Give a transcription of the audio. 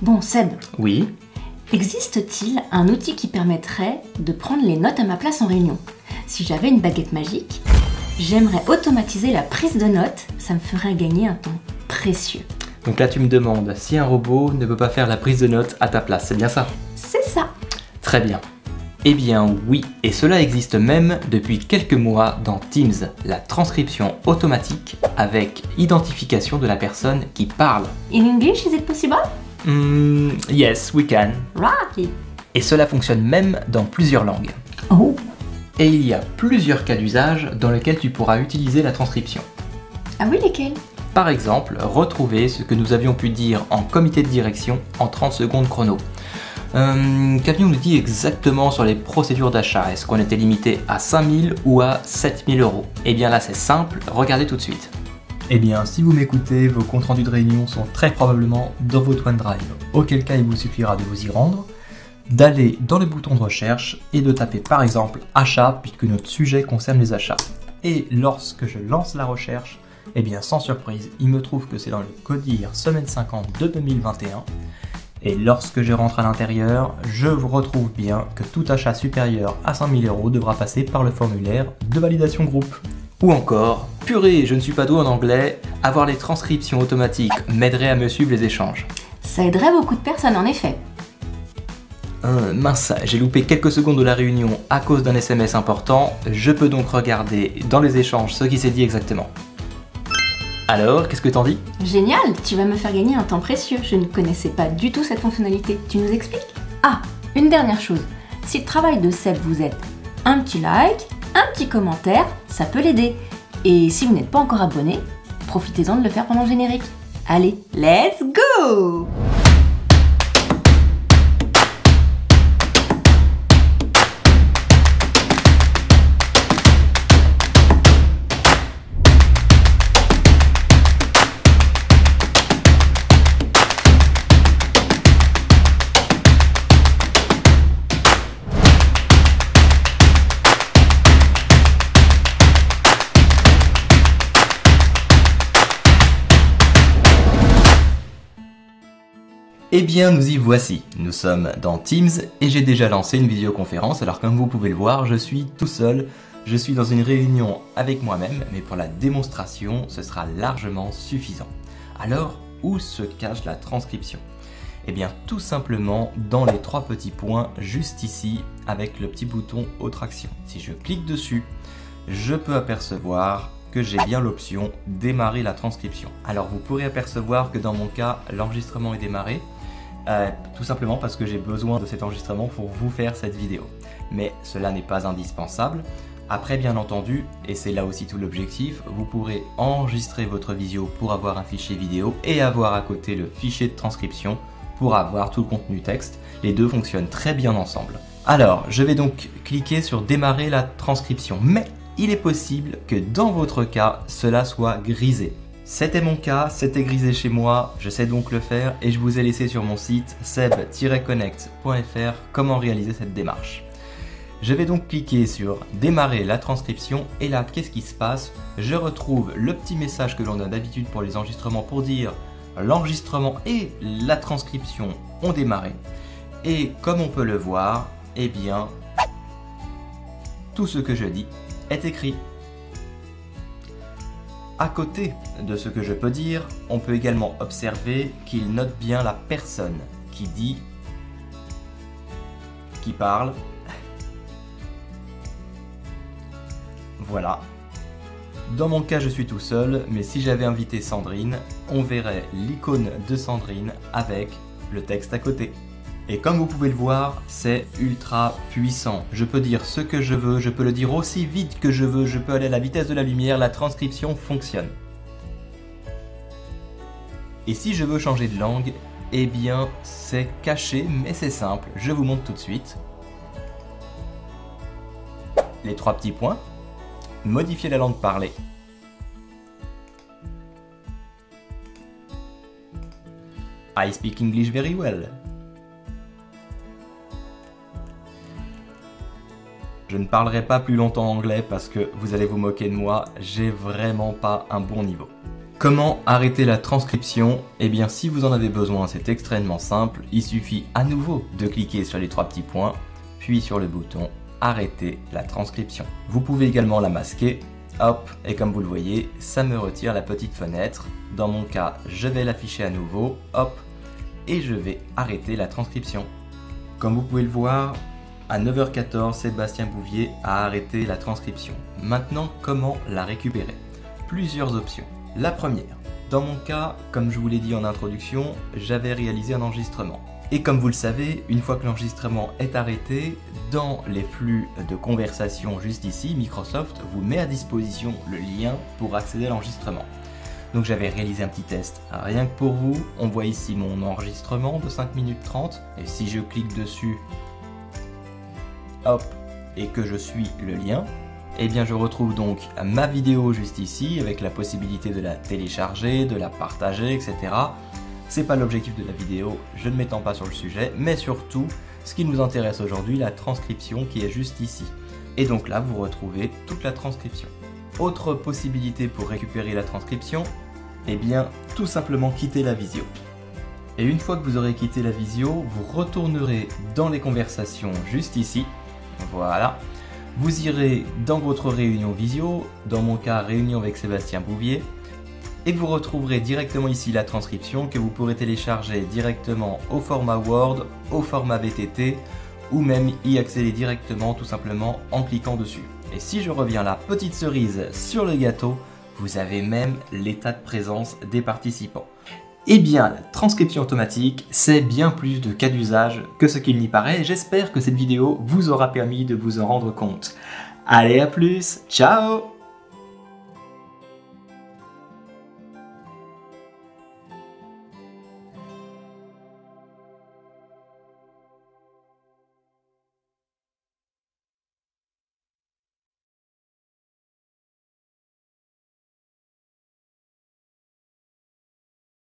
Bon, Seb, Oui. existe-t-il un outil qui permettrait de prendre les notes à ma place en réunion? Si j'avais une baguette magique, j'aimerais automatiser la prise de notes, ça me ferait gagner un temps précieux. Donc là tu me demandes si un robot ne peut pas faire la prise de notes à ta place, c'est bien ça? C'est ça. Très bien. Eh bien oui, et cela existe même depuis quelques mois dans Teams, la transcription automatique avec identification de la personne qui parle. In English, is it possible? Yes, we can. Right. Et cela fonctionne même dans plusieurs langues. Oh. Et il y a plusieurs cas d'usage dans lesquels tu pourras utiliser la transcription. Ah oui, lesquels? Par exemple, retrouver ce que nous avions pu dire en comité de direction en 30 secondes chrono. Qu'avions-nous dit exactement sur les procédures d'achat? Est-ce qu'on était limité à 5000 ou à 7000 euros? Eh bien là c'est simple, regardez tout de suite. Eh bien si vous m'écoutez, vos comptes rendus de réunion sont très probablement dans votre OneDrive, auquel cas il vous suffira de vous y rendre, d'aller dans le bouton de recherche et de taper par exemple achat puisque notre sujet concerne les achats. Et lorsque je lance la recherche, eh bien sans surprise, il me trouve que c'est dans le CODIR semaine 50 de 2021. Et lorsque je rentre à l'intérieur, je vous retrouve bien que tout achat supérieur à 5000 euros devra passer par le formulaire de validation groupe. Ou encore, purée, je ne suis pas doué en anglais, avoir les transcriptions automatiques m'aiderait à me suivre les échanges. Ça aiderait beaucoup de personnes en effet. Mince, j'ai loupé quelques secondes de la réunion à cause d'un SMS important, je peux donc regarder dans les échanges ce qui s'est dit exactement. Alors, qu'est-ce que t'en dis? Génial, tu vas me faire gagner un temps précieux. Je ne connaissais pas du tout cette fonctionnalité. Tu nous expliques? Ah, une dernière chose. Si le travail de Seb vous aide, un petit like, un petit commentaire, ça peut l'aider. Et si vous n'êtes pas encore abonné, profitez-en de le faire pendant le générique. Allez, let's go! Eh bien nous y voici, nous sommes dans Teams et j'ai déjà lancé une visioconférence, alors comme vous pouvez le voir, je suis tout seul, je suis dans une réunion avec moi-même, mais pour la démonstration, ce sera largement suffisant. Alors, où se cache la transcription? Eh bien tout simplement dans les trois petits points juste ici avec le petit bouton Autre action. Si je clique dessus, je peux apercevoir que j'ai bien l'option Démarrer la transcription. Alors vous pourrez apercevoir que dans mon cas, l'enregistrement est démarré, tout simplement parce que j'ai besoin de cet enregistrement pour vous faire cette vidéo. Mais cela n'est pas indispensable. Après bien entendu, et c'est là aussi tout l'objectif, vous pourrez enregistrer votre visio pour avoir un fichier vidéo et avoir à côté le fichier de transcription pour avoir tout le contenu texte. Les deux fonctionnent très bien ensemble. Alors, je vais donc cliquer sur Démarrer la transcription, mais il est possible que dans votre cas, cela soit grisé. C'était mon cas, c'était grisé chez moi, je sais donc le faire et je vous ai laissé sur mon site seb-connect.fr comment réaliser cette démarche. Je vais donc cliquer sur Démarrer la transcription et là, qu'est-ce qui se passe? Je retrouve le petit message que l'on a d'habitude pour les enregistrements pour dire l'enregistrement et la transcription ont démarré. Et comme on peut le voir, eh bien, tout ce que je dis est écrit. À côté de ce que je peux dire, on peut également observer qu'il note bien la personne qui dit, qui parle. Voilà. Dans mon cas, je suis tout seul, mais si j'avais invité Sandrine, on verrait l'icône de Sandrine avec le texte à côté. Et comme vous pouvez le voir, c'est ultra puissant. Je peux dire ce que je veux, je peux le dire aussi vite que je veux, je peux aller à la vitesse de la lumière, la transcription fonctionne. Et si je veux changer de langue, eh bien c'est caché mais c'est simple, je vous montre tout de suite. Les trois petits points. Modifier la langue parlée. I speak English very well. Je ne parlerai pas plus longtemps anglais parce que vous allez vous moquer de moi, j'ai vraiment pas un bon niveau. Comment arrêter la transcription? Eh bien, si vous en avez besoin, c'est extrêmement simple. Il suffit à nouveau de cliquer sur les 3 petits points, puis sur le bouton arrêter la transcription. Vous pouvez également la masquer. Hop, et comme vous le voyez, ça me retire la petite fenêtre. Dans mon cas, je vais l'afficher à nouveau. Hop, et je vais arrêter la transcription. Comme vous pouvez le voir, à 9h14, Sébastien Bouvier a arrêté la transcription. Maintenant, comment la récupérer? Plusieurs options. La première, dans mon cas, comme je vous l'ai dit en introduction, j'avais réalisé un enregistrement. Et comme vous le savez, une fois que l'enregistrement est arrêté, dans les flux de conversation juste ici, Microsoft vous met à disposition le lien pour accéder à l'enregistrement. Donc j'avais réalisé un petit test rien que pour vous. On voit ici mon enregistrement de 5 minutes 30. Et si je clique dessus, hop, et que je suis le lien, eh bien je retrouve donc ma vidéo juste ici avec la possibilité de la télécharger, de la partager, etc. C'est pas l'objectif de la vidéo, je ne m'étends pas sur le sujet, mais surtout, ce qui nous intéresse aujourd'hui, la transcription qui est juste ici. Et donc là, vous retrouvez toute la transcription. Autre possibilité pour récupérer la transcription, eh bien tout simplement quitter la visio. Et une fois que vous aurez quitté la visio, vous retournerez dans les conversations juste ici. Voilà. Vous irez dans votre réunion visio, dans mon cas réunion avec Sébastien Bouvier, et vous retrouverez directement ici la transcription que vous pourrez télécharger directement au format Word, au format VTT, ou même y accéder directement tout simplement en cliquant dessus. Et si je reviens là, petite cerise sur le gâteau, vous avez même l'état de présence des participants. Eh bien, la transcription automatique, c'est bien plus de cas d'usage que ce qu'il n'y paraît. J'espère que cette vidéo vous aura permis de vous en rendre compte. Allez, à plus, ciao!